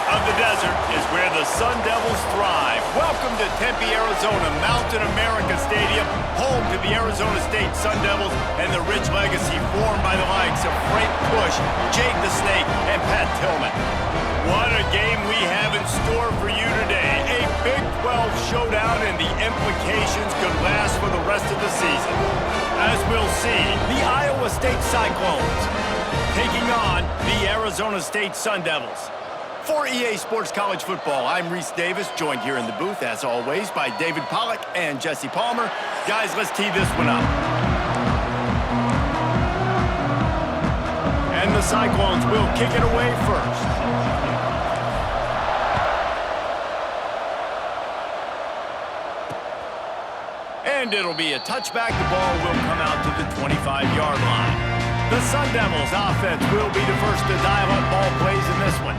of the desert is where the Sun Devils thrive. Welcome to Tempe, Arizona, Mountain America Stadium, home to the Arizona State Sun Devils and the rich legacy formed by the likes of Frank Bush, Jake the Snake, and Pat Tillman. What a game we have in store for you today. A Big 12 showdown, and the implications could last for the rest of the season. As we'll see, the Iowa State Cyclones taking on the Arizona State Sun Devils. For EA Sports College Football, I'm Reese Davis, joined here in the booth, as always, by David Pollack and Jesse Palmer. Guys, let's tee this one up. And the Cyclones will kick it away first. And it'll be a touchback. The ball will come out to the 25-yard line. The Sun Devils offense will be the first to dial up ball plays in this one.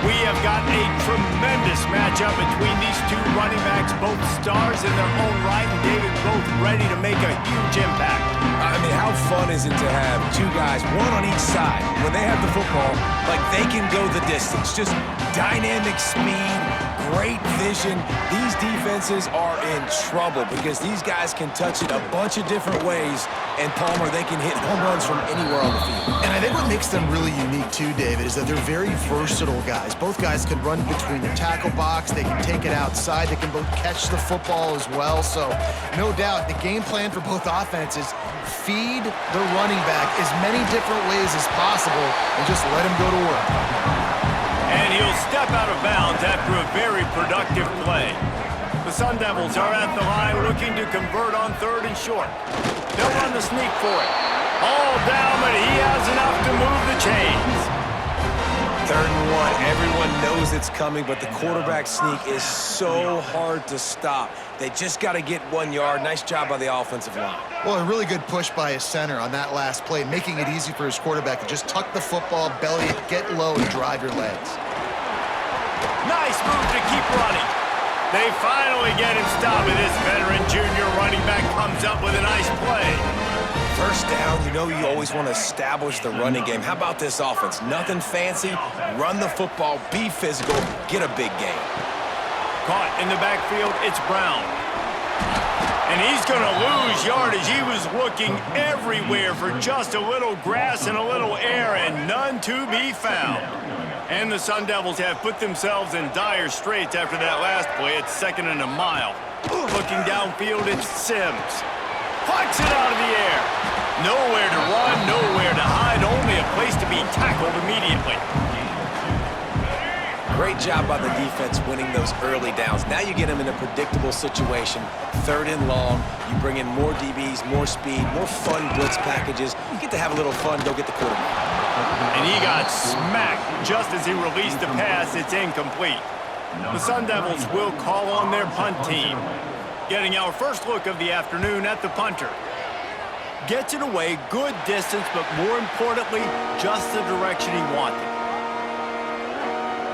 We have got a tremendous matchup between these two running backs, both stars in their own right, and David, both ready to make a huge impact. I mean, how fun is it to have two guys, one on each side, when they have the football, like they can go the distance. Just dynamic speed, great vision. These defenses are in trouble because these guys can touch it a bunch of different ways, and Palmer, they can hit home runs from anywhere on the field. And I think what makes them really unique too, David, is that they're very versatile guys. Both guys can run between the tackle box, they can take it outside, they can both catch the football as well. So no doubt the game plan for both offenses, feed the running back as many different ways as possible and just let him go to work. And he'll step out of bounds after a very productive play. The Sun Devils are at the line looking to convert on third and short. They'll run the sneak for it. All down, but he has enough to move the chains. 3rd and 1, everyone knows it's coming, but the quarterback sneak is so hard to stop. They just got to get 1 yard. Nice job by the offensive line. Well, a really good push by his center on that last play, making it easy for his quarterback to just tuck the football, belly it, get low, and drive your legs. Nice move to keep running. They finally get him stopped, and this veteran junior running back comes up with a nice play. First down, you know you always want to establish the running game. How about this offense? Nothing fancy. Run the football, be physical, get a big gain. Caught in the backfield, it's Brown. And he's going to lose yardage. He was looking everywhere for just a little grass and a little air, and none to be found. And the Sun Devils have put themselves in dire straits after that last play. It's 2nd and a mile. Looking downfield, it's Sims. Plucks it out of the air. Nowhere to run, nowhere to hide, only a place to be tackled immediately. Great job by the defense winning those early downs. Now you get them in a predictable situation. 3rd and long, you bring in more DBs, more speed, more fun blitz packages. You get to have a little fun, go get the quarterback. And he got smacked just as he released the pass. It's incomplete. The Sun Devils will call on their punt team. Getting our first look of the afternoon at the punter. Gets it away, good distance, but more importantly, just the direction he wanted.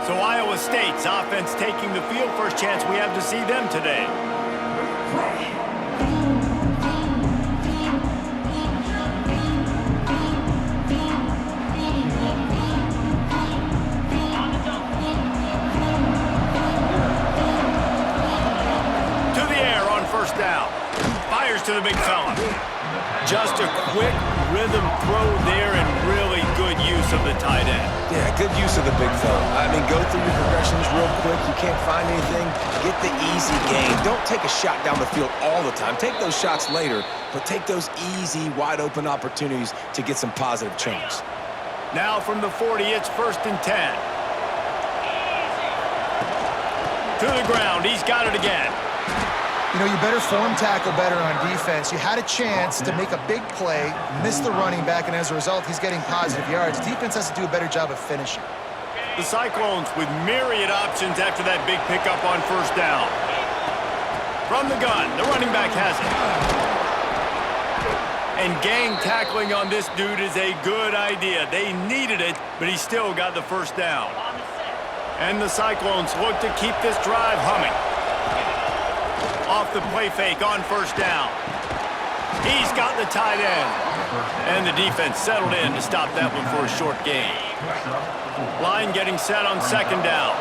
So Iowa State's offense taking the field. First chance we have to see them today. To the air on first down. Fires to the big fella. Just a quick rhythm throw there, and really good use of the tight end. Yeah, good use of the big fella. I mean, go through your progressions real quick. You can't find anything, get the easy gain. Don't take a shot down the field all the time. Take those shots later, but take those easy, wide-open opportunities to get some positive chunks. Now from the 40, it's 1st and 10. To the ground, he's got it again. You know, you better form tackle better on defense. You had a chance to make a big play, miss the running back, and as a result, he's getting positive yards. Defense has to do a better job of finishing. The Cyclones with myriad options after that big pickup on first down. From the gun, the running back has it. And gang tackling on this dude is a good idea. They needed it, but he still got the first down. And the Cyclones look to keep this drive humming. Off the play fake on first down. He's got the tight end. And the defense settled in to stop that one for a short gain. Line getting set on second down.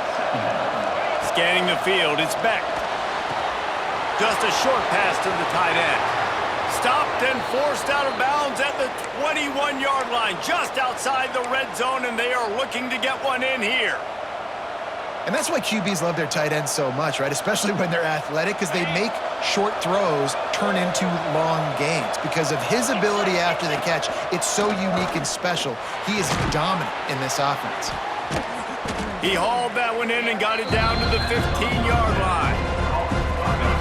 Scanning the field, it's Beck. Just a short pass to the tight end. Stopped and forced out of bounds at the 21-yard line, just outside the red zone, and they are looking to get one in here. And that's why QBs love their tight ends so much, right? Especially when they're athletic, because they make short throws turn into long gains. Because of his ability after the catch, it's so unique and special. He is dominant in this offense. He hauled that one in and got it down to the 15-yard line.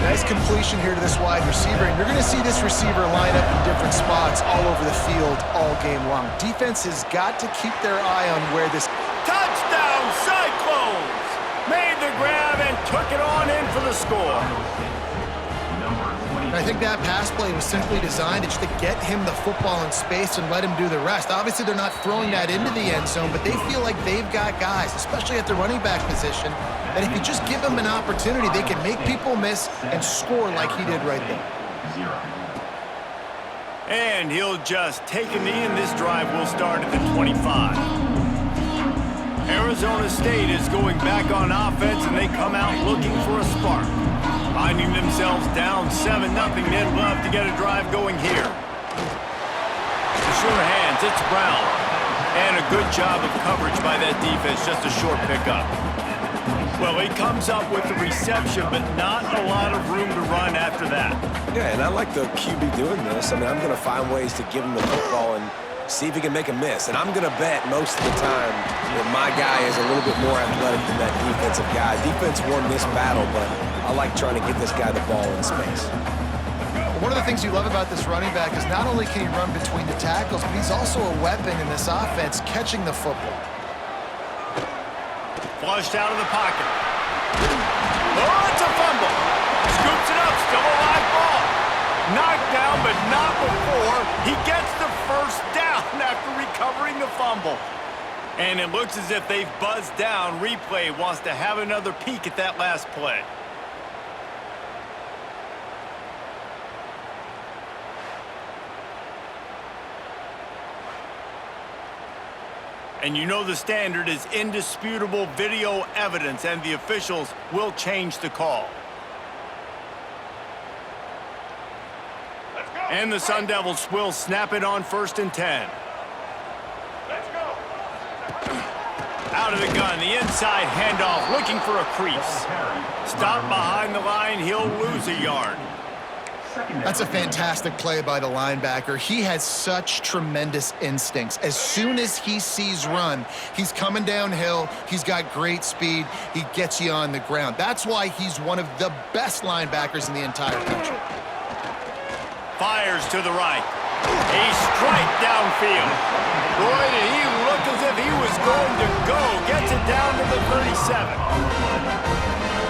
Nice completion here to this wide receiver, and you're going to see this receiver line up in different spots all over the field all game long. Defense has got to keep their eye on where this... Touchdown, Cyclones! Made the grab and took it on in for the score. I think that pass play was simply designed just to get him the football in space and let him do the rest. Obviously, they're not throwing that into the end zone, but they feel like they've got guys, especially at the running back position, that if you just give them an opportunity, they can make people miss and score like he did right there. And he'll just take a knee, and this drive will start at the 25. Arizona State is going back on offense, and they come out looking for a spark. Finding themselves down 7-0, they'd love to get a drive going here. To sure hands, it's Brown. And a good job of coverage by that defense, just a short pickup. Well, he comes up with the reception, but not a lot of room to run after that. Yeah, and I like the QB doing this. I mean, I'm going to find ways to give him the football and see if he can make a miss. And I'm going to bet most of the time that my guy is a little bit more athletic than that defensive guy. Defense won this battle, but I like trying to get this guy the ball in space. One of the things you love about this running back is not only can he run between the tackles, but he's also a weapon in this offense catching the football. Flushed out of the pocket. Oh, it's a fumble. Scoops it up, still a live ball. Knocked down, but not before he gets the first down after recovering the fumble. And it looks as if they've buzzed down. Replay wants to have another peek at that last play. And you know the standard is indisputable video evidence, and the officials will change the call. And the Sun Devils will snap it on 1st and 10. Let's go. Out of the gun, the inside handoff, looking for a crease. Stop behind the line, he'll lose a yard. That's a fantastic play by the linebacker. He has such tremendous instincts. As soon as he sees run, he's coming downhill. He's got great speed. He gets you on the ground. That's why he's one of the best linebackers in the entire country. Fires to the right. A strike downfield. Boy, did he look as if he was going to go. Gets it down to the 37.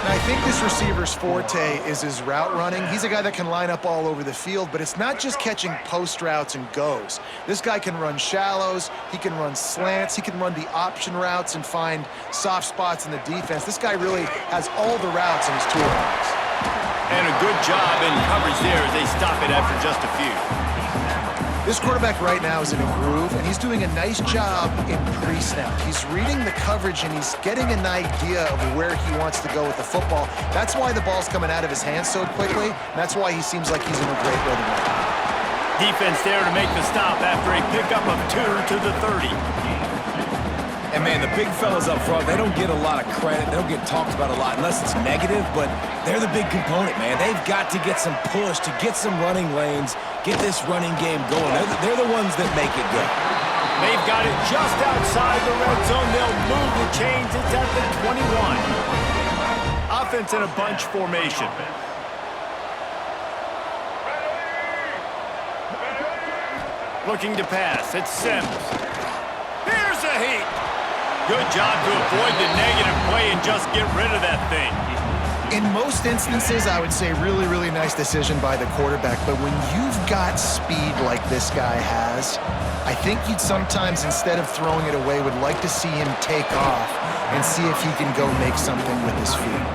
And I think this receiver's forte is his route running. He's a guy that can line up all over the field, but it's not just catching post routes and goes. This guy can run shallows. He can run slants. He can run the option routes and find soft spots in the defense. This guy really has all the routes in his toolbox. And a good job in coverage there as they stop it after just a few. This quarterback right now is in a groove, and he's doing a nice job in pre-snap. He's reading the coverage, and he's getting an idea of where he wants to go with the football. That's why the ball's coming out of his hands so quickly, and that's why he seems like he's in a great rhythm right now. Defense there to make the stop after a pickup of 2 to the 30. And, man, the big fellas up front, they don't get a lot of credit. They don't get talked about a lot unless it's negative, but they're the big component, man. They've got to get some push, to get some running lanes, get this running game going. They're the ones that make it go. They've got it just outside the red zone. They'll move the chains. It's at the 21. Offense in a bunch formation. Looking to pass. It's Sims. Here's a heat. Good job to avoid the negative play and just get rid of that thing. In most instances, I would say really, really nice decision by the quarterback. But when you've got speed like this guy has, I think you'd sometimes, instead of throwing it away, would like to see him take off and see if he can go make something with his feet.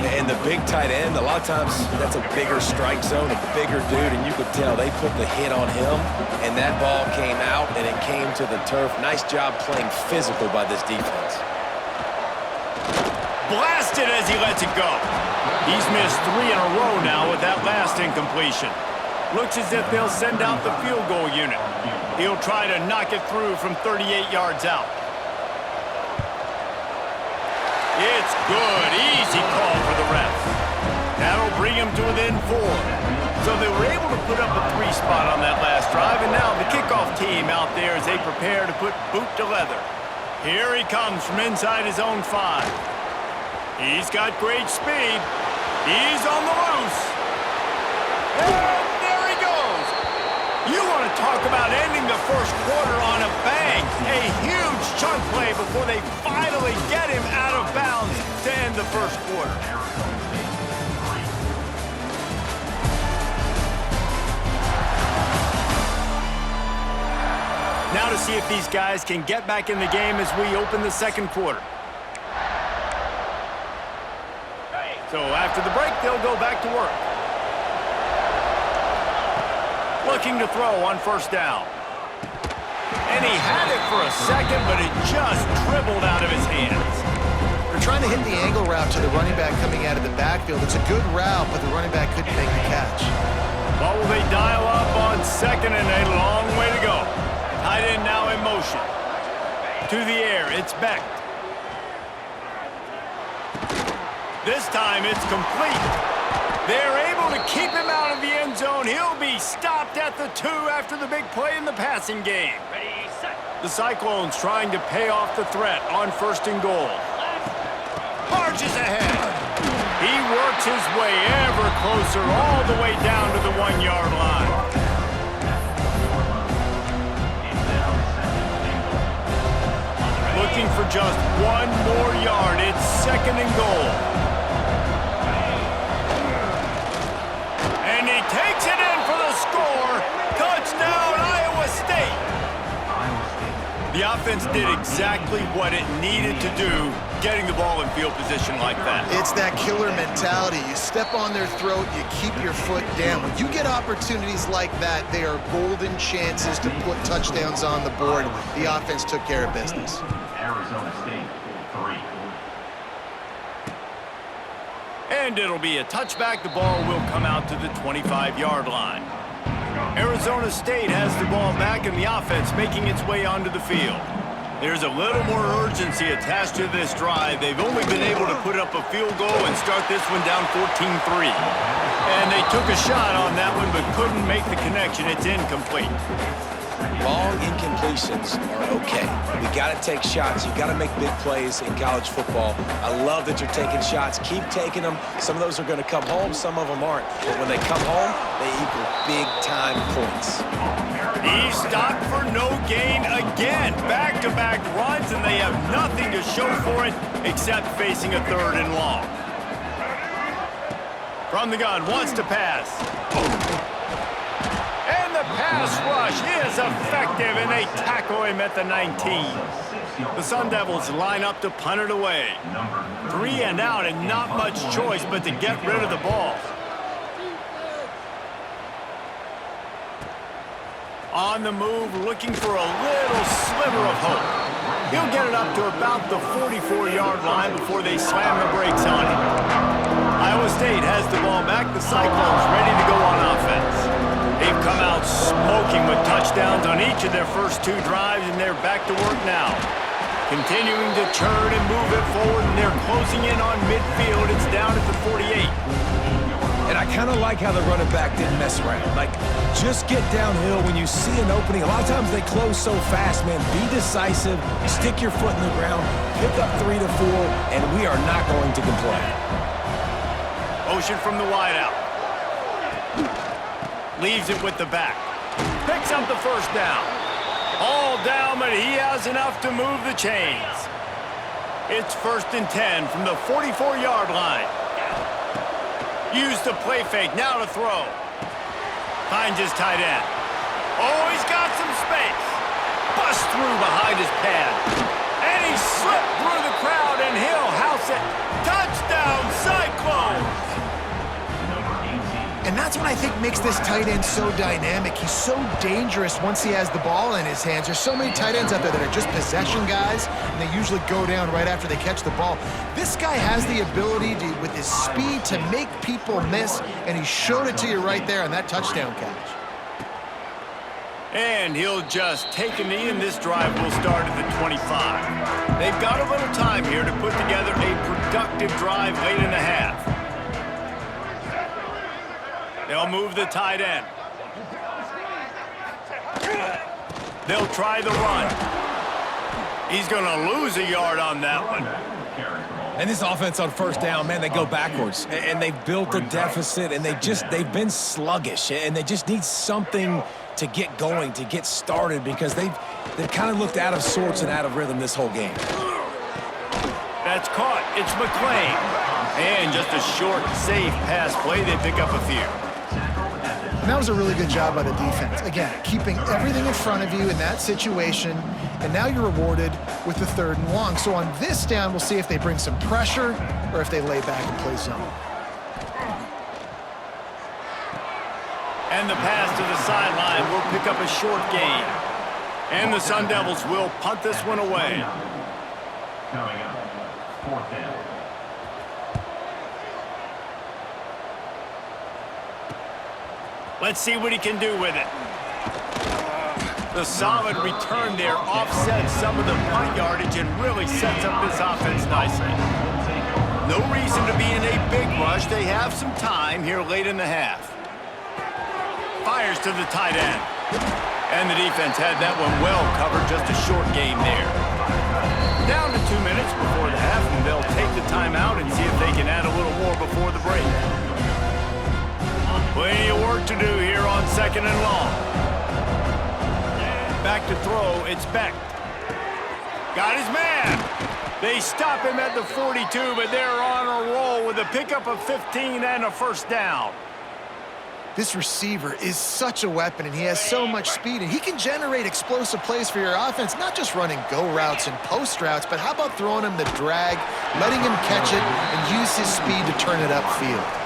And the big tight end, a lot of times that's a bigger strike zone, a bigger dude, and you could tell they put the hit on him, and that ball came out, and it came to the turf. Nice job playing physical by this defense. Blasted as he lets it go. He's missed 3 in a row now with that last incompletion. Looks as if they'll send out the field goal unit. He'll try to knock it through from 38 yards out. It's good. Easy call for the ref. That'll bring him to within 4. So they were able to put up a 3 spot on that last drive, and now the kickoff team out there as they prepare to put boot to leather. Here he comes from inside his own 5. He's got great speed. He's on the loose. And there he goes. You want to talk about ending the first quarter on a bang. A huge chunk play before they finally get him out of bounds to end the first quarter. Now to see if these guys can get back in the game as we open the second quarter. So after the break, they'll go back to work. Looking to throw on first down. And he had it for a second, but it just dribbled out of his hands. They're trying to hit the angle route to the running back coming out of the backfield. It's a good route, but the running back couldn't make the catch. What will they dial up on second and a long way to go? Tight end now in motion. To the air, it's Beck. This time it's complete. They're able to keep him out of the end zone. He'll be stopped at the 2 after the big play in the passing game. Ready, set. The Cyclones trying to pay off the threat on first and goal. Marches ahead. He works his way ever closer all the way down to the 1-yard line. Looking for just 1 more yard. It's second and goal. And he takes it in for the score. Touchdown, Iowa State. The offense did exactly what it needed to do, getting the ball in field position like that. It's that killer mentality. You step on their throat, you keep your foot down. When you get opportunities like that, they are golden chances to put touchdowns on the board. The offense took care of business. Arizona State, 3. And it'll be a touchback. The ball will come out to the 25-yard line. Arizona State has the ball back and the offense making its way onto the field. There's a little more urgency attached to this drive. They've only been able to put up a field goal and start this one down 14-3. And they took a shot on that one but couldn't make the connection. It's incomplete. Long incompletions are okay. We got to take shots. You got to make big plays in college football. I love that you're taking shots. Keep taking them. Some of those are going to come home. Some of them aren't. But when they come home, they equal big-time points. He's stopped for no gain again. Back-to-back runs, and they have nothing to show for it except facing a 3rd and long. From the gun, wants to pass. The pass rush is effective, and they tackle him at the 19. The Sun Devils line up to punt it away. 3 and out, and not much choice but to get rid of the ball. On the move, looking for a little sliver of hope. He'll get it up to about the 44-yard line before they slam the brakes on him. Iowa State has the ball back. The Cyclones ready to go on offense. They've come out smoking with touchdowns on each of their first 2 drives, and they're back to work now. Continuing to churn and move it forward, and they're closing in on midfield. It's down at the 48. And I kind of like how the running back didn't mess around. Like, just get downhill when you see an opening. A lot of times they close so fast, man. Be decisive, stick your foot in the ground, pick up 3 to 4, and we are not going to complain. Motion from the wideout. Leaves it with the back. Picks up the first down. All down, but he has enough to move the chains. It's 1st and 10 from the 44-yard line. Used the play fake, now to throw. Finds his tight end. Oh, he's got some space. Bust through behind his pad. And he slipped through the crowd, and he'll house it. Touchdown, Cyclones! close. And that's what I think makes this tight end so dynamic. He's so dangerous once he has the ball in his hands. There's so many tight ends out there that are just possession guys, and they usually go down right after they catch the ball. This guy has the ability to, with his speed, to make people miss, and he showed it to you right there on that touchdown catch. And he'll just take a knee, and this drive will start at the 25. They've got a little time here to put together a productive drive late in the half. They'll move the tight end. They'll try the run. He's going to lose a yard on that one. And this offense on first down, man, they go backwards. And they've built a deficit, and they've been sluggish. And they just need something to get going, to get started, because they've kind of looked out of sorts and out of rhythm this whole game. That's caught. It's McClain. And just a short, safe pass play. They pick up a few. And that was a really good job by the defense. Again, keeping everything in front of you in that situation, and now you're rewarded with the 3rd and long. So on this down, we'll see if they bring some pressure or if they lay back and play zone. And the pass to the sideline will pick up a short gain. And the Sun Devils will punt this one away. Coming up, 4th down. Let's see what he can do with it. The solid return there offsets some of the punt yardage and really sets up this offense nicely. No reason to be in a big rush. They have some time here late in the half. Fires to the tight end. And the defense had that one well covered, just a short gain there. Down to 2 minutes before the half, and they'll take the timeout and see if they can add a little more before the break. Plenty of work to do here on 2nd and long. Back to throw, it's Beck. Got his man. They stop him at the 42, but they're on a roll with a pickup of 15 and a 1st down. This receiver is such a weapon, and he has so much speed, and he can generate explosive plays for your offense, not just running go routes and post routes, but how about throwing him the drag, letting him catch it, and use his speed to turn it upfield.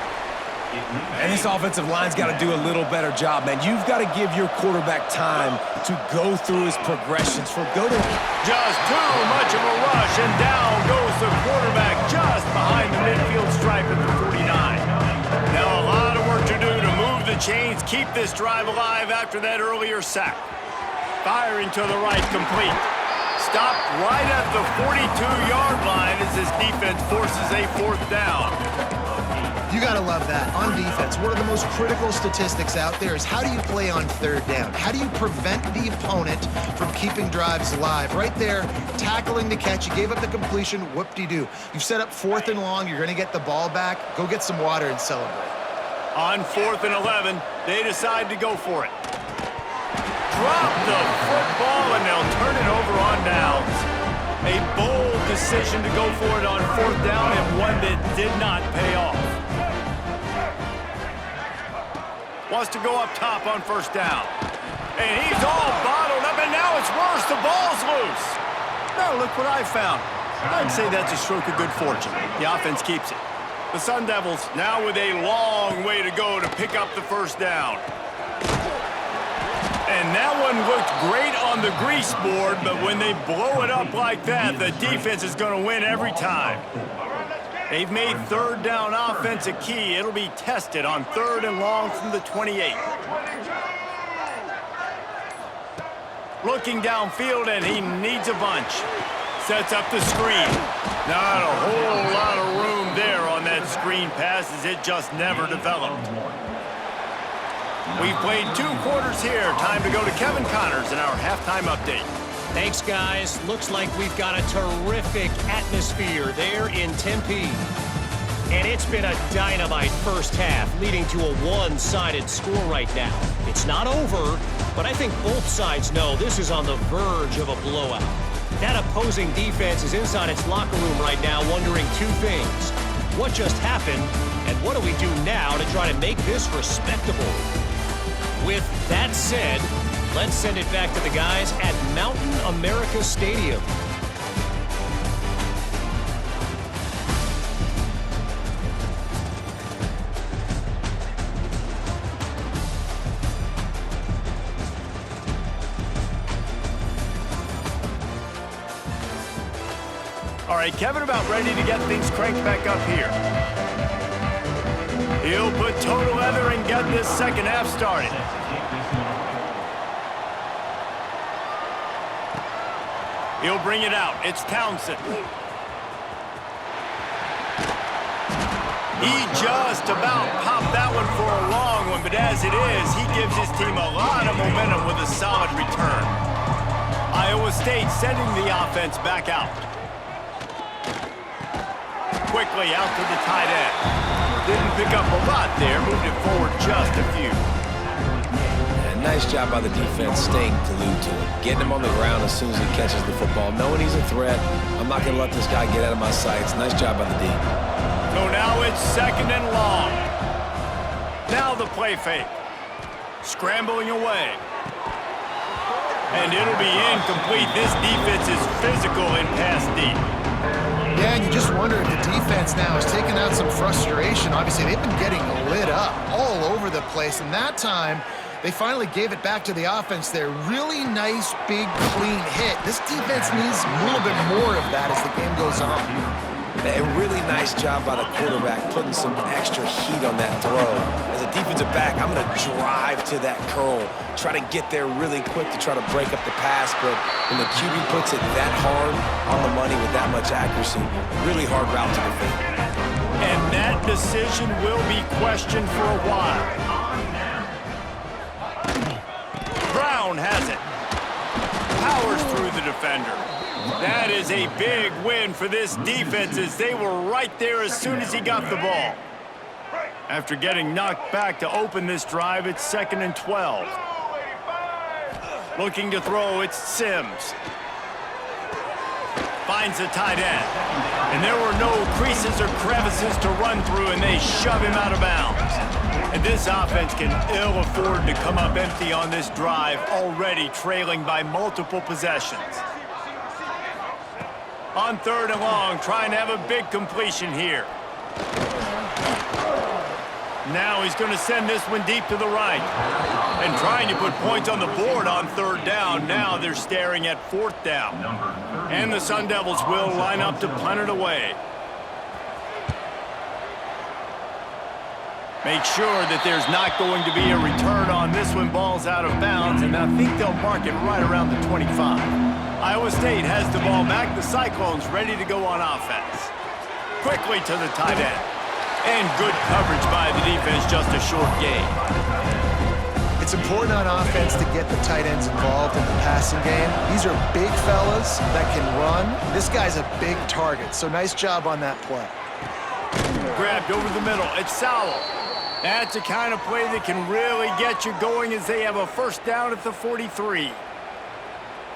And this offensive line's got to do a little better job, man. You've got to give your quarterback time to go through his progressions. Just too much of a rush, and down goes the quarterback just behind the midfield stripe at the 49. Now a lot of work to do to move the chains, keep this drive alive after that earlier sack. Firing to the right, complete. Stopped right at the 42-yard line as this defense forces a 4th down. You gotta love that. On defense, one of the most critical statistics out there is how do you play on 3rd down? How do you prevent the opponent from keeping drives alive? Right there, tackling the catch, you gave up the completion, whoop-de-doo. You've set up 4th and long, you're gonna get the ball back, go get some water and celebrate. On 4th and 11, they decide to go for it. Drop the football, and they'll turn it over on downs. A bold decision to go for it on 4th down, and one that did not pay off. Wants to go up top on 1st down. And he's all bottled up, and now it's worse. The ball's loose. Now look what I found. I'd say that's a stroke of good fortune. The offense keeps it. The Sun Devils now with a long way to go to pick up the 1st down. And that one looked great on the grease board, but when they blow it up like that, the defense is going to win every time. They've made 3rd down offense a key. It'll be tested on 3rd and long from the 28. Looking downfield, and he needs a bunch. Sets up the screen. Not a whole lot of room there on that screen pass, as it just never developed. We've played 2 quarters here. Time to go to Kevin Connors in our halftime update. Thanks, guys. Looks like we've got a terrific atmosphere there in Tempe. And it's been a dynamite first half, leading to a one-sided score right now. It's not over, but I think both sides know this is on the verge of a blowout. That opposing defense is inside its locker room right now wondering 2 things. What just happened, and what do we do now to try to make this respectable? With that said, let's send it back to the guys at Mountain America Stadium. All right, Kevin about ready to get things cranked back up here. He'll put total leather and get this second half started. He'll bring it out. It's Townsend. He just about popped that one for a long one, but as it is, he gives his team a lot of momentum with a solid return. Iowa State sending the offense back out. Quickly out to the tight end. Didn't pick up a lot there, moved it forward just a few. And nice job by the defense staying glued to him. Getting him on the ground as soon as he catches the football. Knowing he's a threat, I'm not going to let this guy get out of my sights. Nice job by the D. So now it's second and long. Now the play fake. Scrambling away. And it'll be incomplete. This defense is physical in pass deep. Yeah, and you just wonder if the defense now is taking out some frustration. Obviously, they've been getting lit up all over the place, and that time, they finally gave it back to the offense there. Really nice, big, clean hit. This defense needs a little bit more of that as the game goes on. A really nice job by the quarterback putting some extra heat on that throw. As a defensive back, I'm going to drive to that curl, try to get there really quick to try to break up the pass, but when the QB puts it that hard on the money with that much accuracy, really hard route to defend. And that decision will be questioned for a while. Brown has it. Powers through the defender. That is a big win for this defense as they were right there as soon as he got the ball. After getting knocked back to open this drive, it's 2nd and 12. Looking to throw, it's Sims. Finds the tight end. And there were no creases or crevices to run through, and they shove him out of bounds. And this offense can ill afford to come up empty on this drive, already trailing by multiple possessions. On 3rd and long, trying to have a big completion here. Now he's going to send this one deep to the right. And trying to put points on the board on 3rd down. Now they're staring at 4th down. And the Sun Devils will line up to punt it away. Make sure that there's not going to be a return on this one. Ball's out of bounds, and I think they'll mark it right around the 25. Iowa State has the ball back. The Cyclones ready to go on offense. Quickly to the tight end. And good coverage by the defense, just a short gain. It's important on offense to get the tight ends involved in the passing game. These are big fellas that can run. This guy's a big target, so nice job on that play. Grabbed over the middle. It's Sowell. That's the kind of play that can really get you going as they have a 1st down at the 43.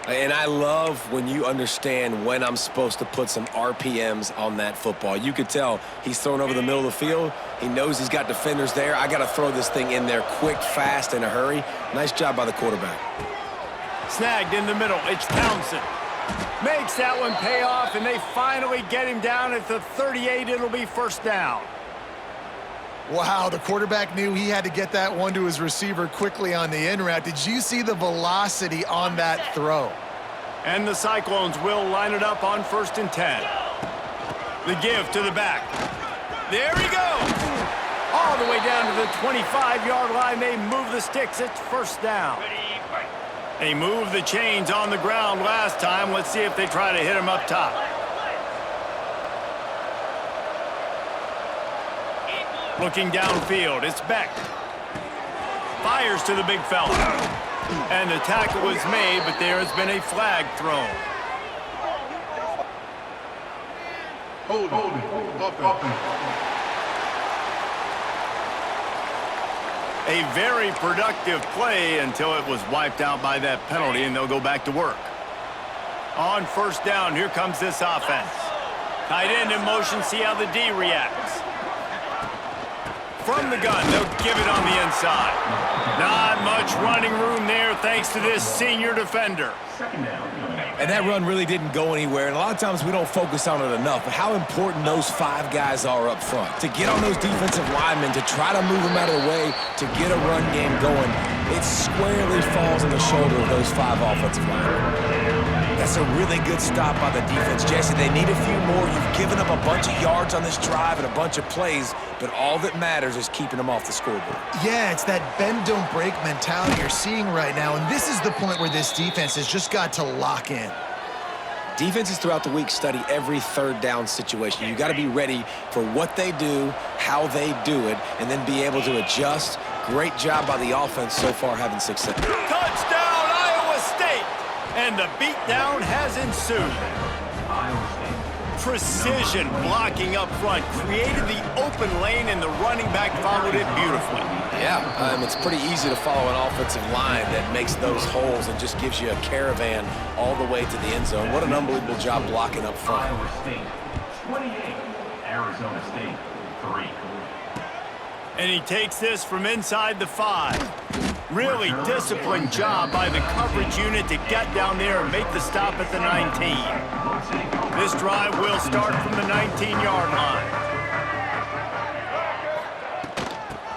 And I love when you understand when I'm supposed to put some RPMs on that football. You could tell he's throwing over the middle of the field. He knows he's got defenders there. I got to throw this thing in there quick, fast, in a hurry. Nice job by the quarterback. Snagged in the middle. It's Townsend. Makes that one pay off, and they finally get him down at the 38. It'll be 1st down. Wow, the quarterback knew he had to get that one to his receiver quickly on the in route. Did you see the velocity on that throw? And the Cyclones will line it up on 1st and 10. The give to the back. There he goes. All the way down to the 25-yard line. They move the sticks. It's 1st down. They moved the chains on the ground last time. Let's see if they try to hit him up top. Looking downfield, it's Beck. Fires to the big fella. And the tackle was made, but there has been a flag thrown. Hold it. A very productive play until it was wiped out by that penalty, and they'll go back to work. On 1st down, here comes this offense. Tight end in motion, see how the D reacts. From the gun, they'll give it on the inside. Not much running room there thanks to this senior defender. And that run really didn't go anywhere, and a lot of times we don't focus on it enough, but how important those 5 guys are up front. To get on those defensive linemen, to try to move them out of the way, to get a run game going, it squarely falls on the shoulder of those 5 offensive linemen. That's a really good stop by the defense, Jesse. They need a few more. You've given up a bunch of yards on this drive and a bunch of plays, but all that matters is keeping them off the scoreboard. Yeah, it's that bend, don't break mentality you're seeing right now, and this is the point where this defense has just got to lock in. Defenses throughout the week study every third down situation. You got to be ready for what they do, how they do it, and then be able to adjust. Great job by the offense so far having success. Touchdown, Iowa State! And the beatdown has ensued. Precision blocking up front created the open lane, and the running back followed it beautifully. Yeah, it's pretty easy to follow an offensive line that makes those holes and just gives you a caravan all the way to the end zone. What an unbelievable job blocking up front. Iowa State 28, Arizona State 3. And he takes this from inside the 5. Really disciplined job by the coverage unit to get down there and make the stop at the 19. This drive will start from the 19-yard line.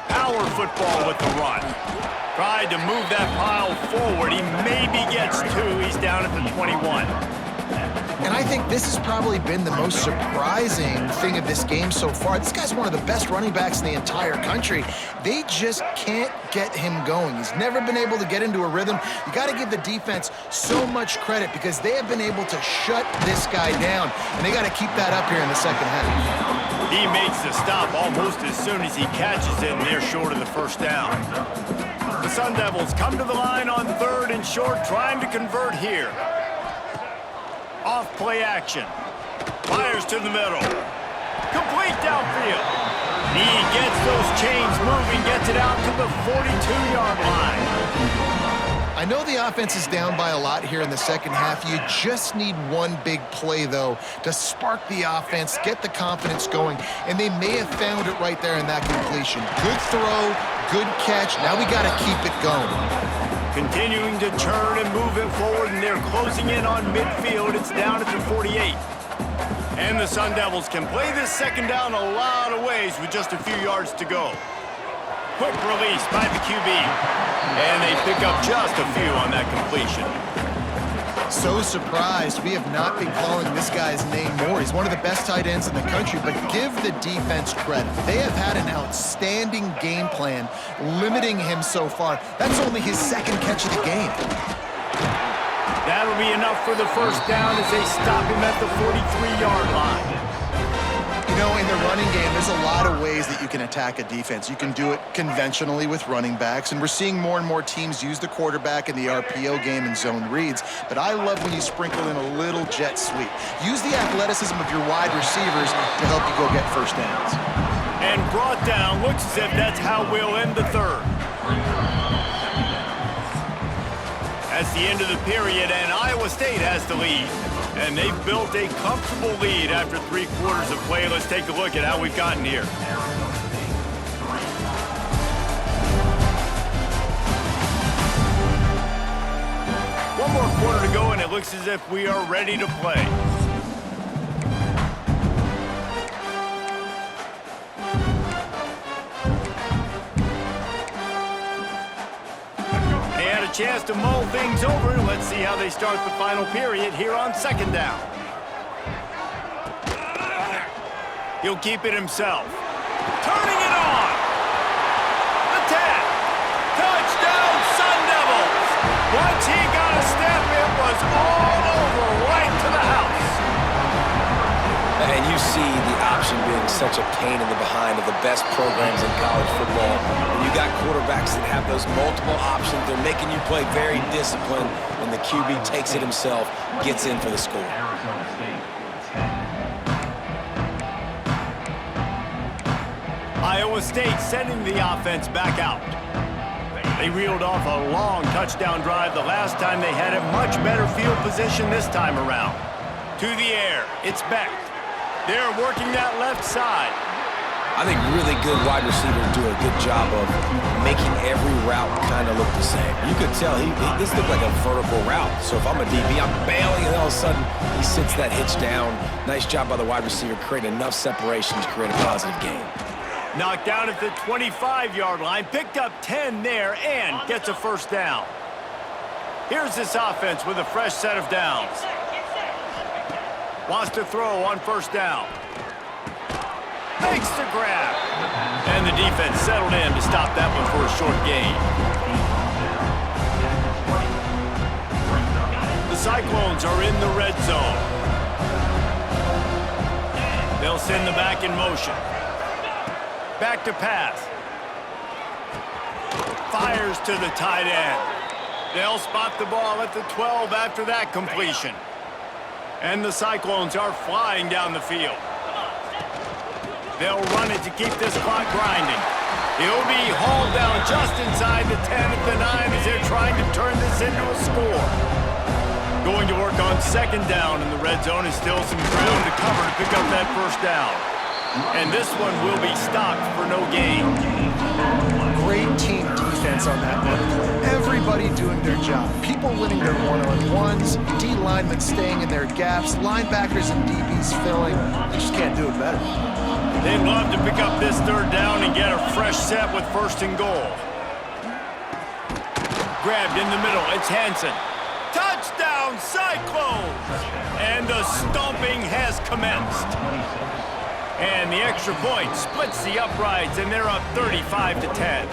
Power football with the run. Tried to move that pile forward. He maybe gets 2. He's down at the 21. And I think this has probably been the most surprising thing of this game so far. This guy's one of the best running backs in the entire country. They just can't get him going. He's never been able to get into a rhythm. You got to give the defense so much credit because they have been able to shut this guy down, and they got to keep that up here in the second half. He makes the stop almost as soon as he catches it, and they're short of the first down. The Sun Devils come to the line on 3rd and short, trying to convert here. Off play action. Fires to the middle. Complete downfield. He gets those chains moving, gets it out to the 42-yard line. I know the offense is down by a lot here in the second half. You just need one big play, though, to spark the offense, get the confidence going, and they may have found it right there in that completion. Good throw, good catch. Now we got to keep it going. Continuing to turn and move it forward, and they're closing in on midfield. It's down at the 48. And the Sun Devils can play this second down a lot of ways with just a few yards to go. Quick release by the QB. And they pick up just a few on that completion. So surprised we have not been calling this guy's name more. He's one of the best tight ends in the country, but give the defense credit. They have had an outstanding game plan limiting him so far. That's only his second catch of the game. That'll be enough for the first down as they stop him at the 43-yard line. You know, in the running game, there's a lot of ways that you can attack a defense. You can do it conventionally with running backs, and we're seeing more and more teams use the quarterback in the RPO game and zone reads, but I love when you sprinkle in a little jet sweep. Use the athleticism of your wide receivers to help you go get first downs. And brought down, looks as if that's how we'll end the 3rd. That's the end of the period, and Iowa State has the lead. And they've built a comfortable lead after 3 quarters of play. Let's take a look at how we've gotten here. One more quarter to go, and it looks as if we are ready to play. Chance to mull things over. Let's see how they start the final period here on second down. He'll keep it himself. Turning it on. Attack. Touchdown, Sun Devils. Once he got a step, it was all over, right to the house. And you see the option being such a pain in the behind of the best programs in college football. When you got quarterbacks that have those multiple options, they're making you play very disciplined, and the QB takes it himself, gets in for the score. Arizona State 10. Iowa State sending the offense back out. They reeled off a long touchdown drive the last time they had a much better field position this time around. To the air, it's Beck. They're working that left side. I think really good wide receivers do a good job of making every route kind of look the same. You could tell this looked like a vertical route. So if I'm a DB, I'm bailing, and all of a sudden he sits that hitch down. Nice job by the wide receiver, creating enough separation to create a positive game. Knocked down at the 25-yard line, picked up 10 there, and gets a first down. Here's this offense with a fresh set of downs. Wants to throw on first down. Makes the grab. And the defense settled in to stop that one for a short gain. The Cyclones are in the red zone. They'll send the back in motion. Back to pass. Fires to the tight end. They'll spot the ball at the 12 after that completion. And the Cyclones are flying down the field. They'll run it to keep this clock grinding. He'll be hauled down just inside the 10 at the 9 as they're trying to turn this into a score. Going to work on second down in the red zone is still some ground to cover to pick up that first down. And this one will be stopped for no gain. Great team defense on that one play. Everybody doing their job. People winning their one-on-ones, D linemen staying in their gaps, linebackers and DBs filling. They just can't do it better. They'd love to pick up this third down and get a fresh set with first and goal. Grabbed in the middle, it's Hansen. Touchdown, Cyclones! And the stomping has commenced. And the extra point splits the uprights, and they're up 35-10.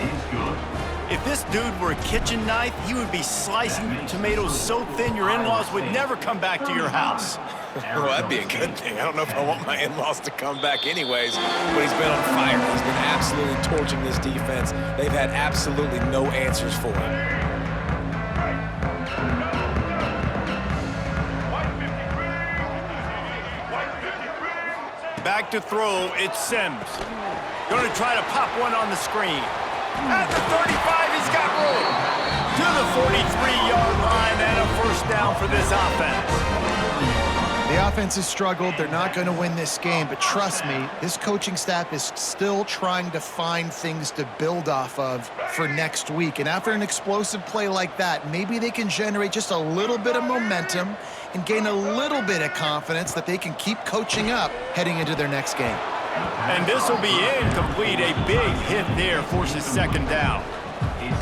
If this dude were a kitchen knife, he would be slicing tomatoes so thin your in-laws would never come back to your house. Well, that'd be a good thing. I don't know if I want my in-laws to come back anyways, but he's been on fire. He's been absolutely torching this defense. They've had absolutely no answers for him. Back to throw, it's Sims. Going to try to pop one on the screen. At the 35, he's got room. To the 43-yard line and a first down for this offense. The offense has struggled. They're not going to win this game, but trust me, this coaching staff is still trying to find things to build off of for next week. And after an explosive play like that, maybe they can generate just a little bit of momentum and gain a little bit of confidence that they can keep coaching up heading into their next game. And this will be incomplete. A big hit there forces second down.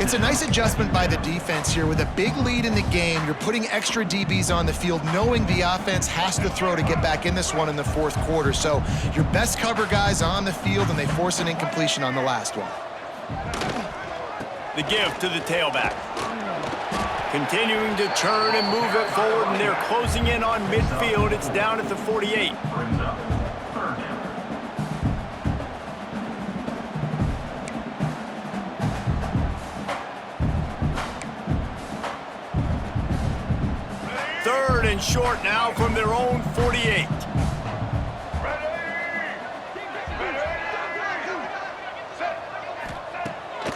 It's a nice adjustment by the defense here. With a big lead in the game, you're putting extra DBs on the field, knowing the offense has to throw to get back in this one in the fourth quarter. So your best cover guys on the field, and they force an incompletion on the last one. The give to the tailback. Continuing to turn and move it forward, and they're closing in on midfield. It's down at the 48. Third and short now from their own 48.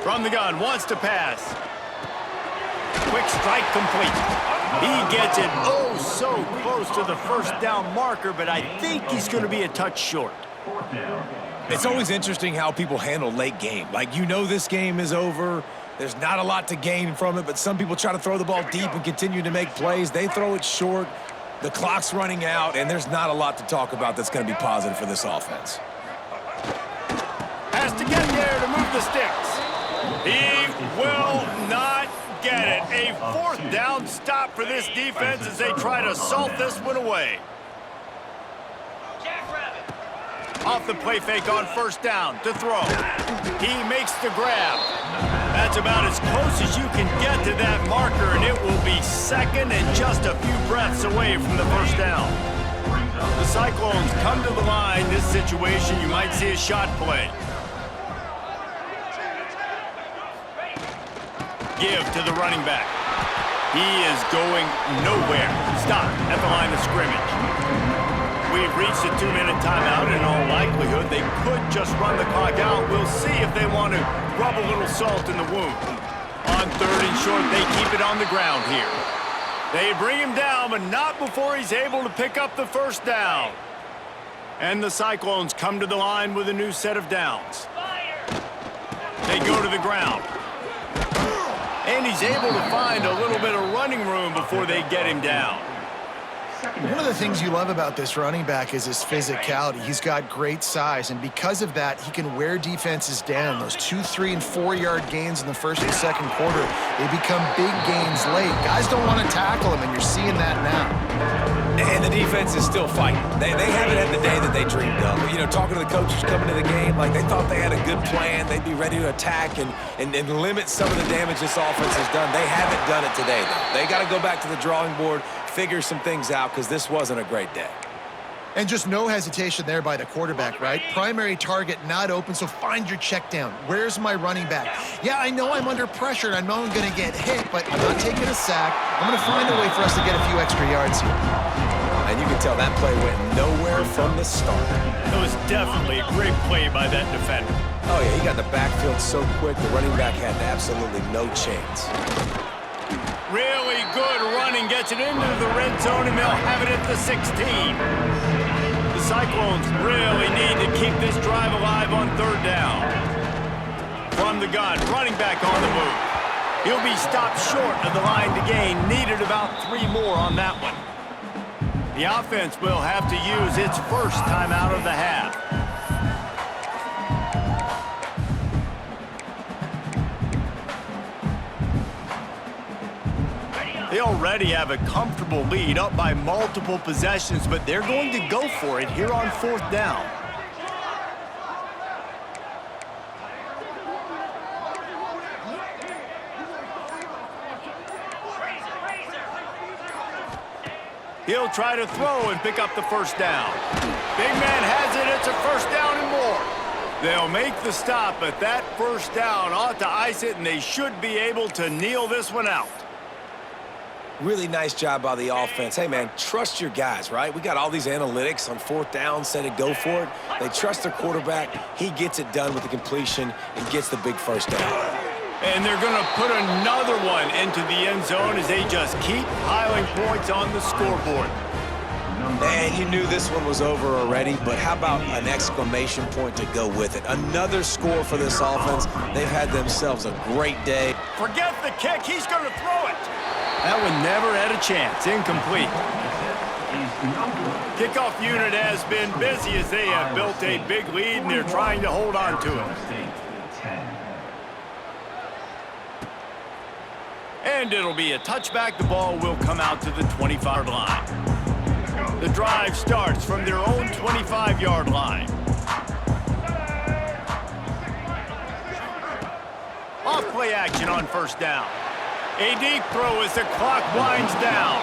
From the gun, wants to pass. Quick strike complete. He gets it oh so close to the first down marker, but I think he's going to be a touch short. It's always interesting how people handle late game. Like, you know this game is over. There's not a lot to gain from it, but some people try to throw the ball deep and continue to make plays. They throw it short. The clock's running out, and there's not a lot to talk about that's going to be positive for this offense. Has to get there to move the sticks. He will not get it. A fourth down stop for this defense as they try to salt this one away. Off the play fake on first down to throw. He makes the grab. That's about as close as you can get to that marker, and it will be second and just a few breaths away from the first down. The Cyclones come to the line. This situation, you might see a shot play. Give to the running back. He is going nowhere. Stop at the line of scrimmage. We've reached a 2-minute timeout. In all likelihood, they could just run the clock out. We'll see if they want to rub a little salt in the wound. On third and short, they keep it on the ground here. They bring him down, but not before he's able to pick up the first down. And the Cyclones come to the line with a new set of downs. They go to the ground. And he's able to find a little bit of running room before they get him down. One of the things you love about this running back is his physicality. He's got great size, and because of that, he can wear defenses down. Those 2, 3, and 4-yard gains in the first and second quarter, they become big gains late. Guys don't want to tackle him, and you're seeing that now. And the defense is still fighting. They haven't had the day that they dreamed of. You know, talking to the coaches coming to the game, like they thought they had a good plan. They'd be ready to attack and limit some of the damage this offense has done. They haven't done it today, though. They got to go back to the drawing board, figure some things out, because this wasn't a great day. And just no hesitation there by the quarterback, right? Primary target not open, so find your check down. Where's my running back? Yeah, I know I'm under pressure, and I know I'm going to get hit, but I'm not taking a sack. I'm going to find a way for us to get a few extra yards here. And you can tell that play went nowhere from the start. It was definitely a great play by that defender. Oh, yeah, he got in the backfield so quick, the running back had absolutely no chance. Really good running, gets it into the red zone, and they'll have it at the 16. The Cyclones really need to keep this drive alive on third down. From the gun, running back on the move. He'll be stopped short of the line to gain. Needed about 3 more on that one. The offense will have to use its first timeout of the half. They already have a comfortable lead, up by multiple possessions, but they're going to go for it here on fourth down. He'll try to throw and pick up the first down. Big man has it. It's a first down and more. They'll make the stop, but that first down ought to ice it, and they should be able to kneel this one out. Really nice job by the offense. Hey, man, trust your guys, right? We got all these analytics on fourth down, said to go for it. They trust their quarterback. He gets it done with the completion and gets the big first down. And they're going to put another one into the end zone as they just keep piling points on the scoreboard. Man, you knew this one was over already, but how about an exclamation point to go with it? Another score for this offense. They've had themselves a great day. Forget the kick. He's going to throw it. That one never had a chance. Incomplete. Kickoff unit has been busy as they have built a big lead, and they're trying to hold on to it. And it'll be a touchback. The ball will come out to the 25-yard line. The drive starts from their own 25-yard line. Off play action on first down. A deep throw as the clock winds down.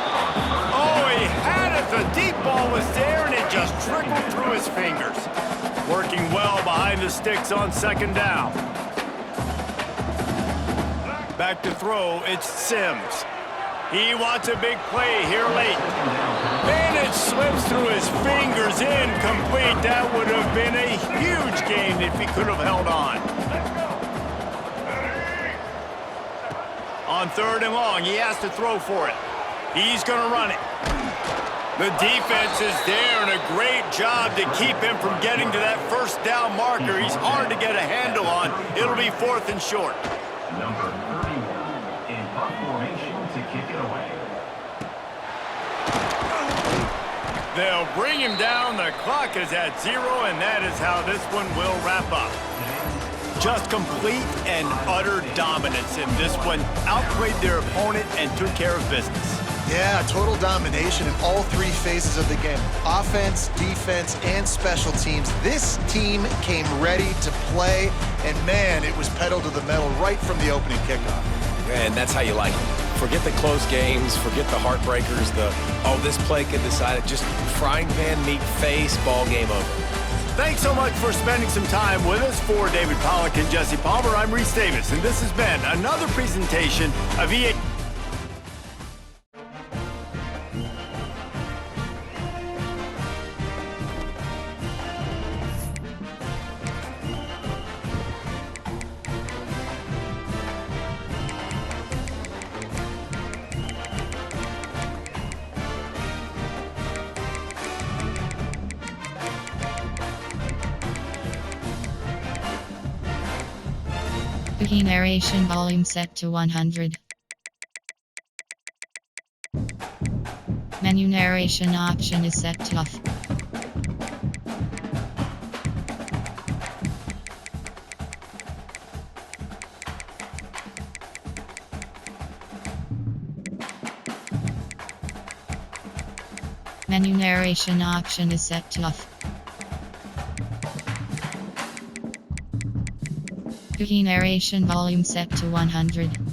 Oh, he had it. The deep ball was there, and it just trickled through his fingers. Working well behind the sticks on second down. Back to throw, it's Sims. He wants a big play here late. And it slips through his fingers, incomplete. That would have been a huge gain if he could have held on. On third and long, he has to throw for it. He's going to run it. The defense is there, and a great job to keep him from getting to that first down marker. He's hard to get a handle on. It'll be fourth and short. Number 31 in punt formation to kick it away. They'll bring him down. The clock is at 0, and that is how this one will wrap up. Just complete and utter dominance in this one. Outplayed their opponent and took care of business. Yeah, total domination in all 3 phases of the game. Offense, defense, and special teams. This team came ready to play, and man, it was pedal to the metal right from the opening kickoff. And that's how you like it. Forget the close games, forget the heartbreakers, this play could decide it. Just frying pan meet face, ball game over. Thanks so much for spending some time with us. For David Pollack and Jesse Palmer, I'm Reese Davis, and this has been another presentation of EA. Key narration volume set to 100. Menu narration option is set to off. Menu narration option is set to off. Cookie narration volume set to 100.